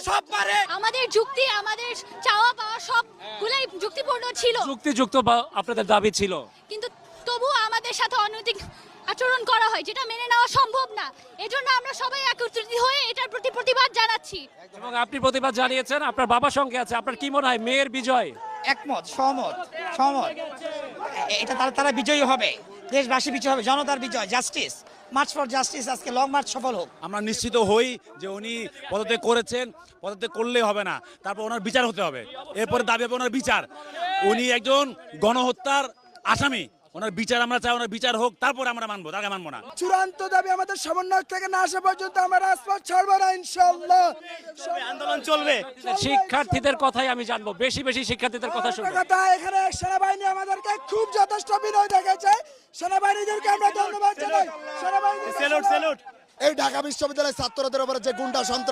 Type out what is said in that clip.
সব পারে। আমাদের যুক্তি, আমাদের চাওয়া পাওয়া সবগুলাই যুক্তিপূর্ণ ছিল, যুক্তিযুক্ত বা আপনাদের দাবি ছিল, কিন্তু তবুও আমাদের সাথে অনৈতিক আচরণ করা হয়, যেটা মেনে নেওয়া সম্ভব না। এজন্য আমরা সবাই একত্রিত হয়ে এটার প্রতি প্রতিবাদ জানাচ্ছি। এবং আপনি প্রতিবাদ জানিয়েছেন, আপনার বাবার সঙ্গে আছে। আপনার কি মনে হয় মেয়ের বিজয়? একমত, সহমত, সহমত। এটা তারা বিজয়ী হবে, দেশবাসী বিজয় হবে, জনতার বিজয়, জাস্টিস, মার্চ ফর জাস্টিস, আজকে লং মার্চ সফল হোক। আমরা নিশ্চিত হই যে উনি পদত্যাগ করেছেন, পদত্যাগ করলেই হবে না, তারপর ওনার বিচার হতে হবে। এরপরে দাবি হবে ওনার বিচার। উনি একজন গণহত্যার আসামি, ওনার বিচার আমরা চাই, ওনার বিচার হোক, তারপরে আমরা মানবো, তাকে মানবো না। চূড়ান্ত দাবি আমাদের সমন্বয় থেকে না আসা পর্যন্ত আমরা রাজপথ ছাড়বো না, ইনশাআল্লাহ। আন্দোলন চলবে। শিক্ষার্থীদের কথাই আমি জানবো, বেশি বেশি শিক্ষার্থীদের কথা শুনবো। কথা, এখানে সেনাবাহিনী আমাদেরকে খুব যথেষ্ট বিনয় দেখেছে, সেনাবাহিনীদেরকে আমরা ধন্যবাদ জানাই। সেনাবাহিনী স্যালুট, স্যালুট। এই ঢাকা বিশ্ববিদ্যালয়ের ছাত্রদের উপরে যে গুন্ডা সন্ত্রাস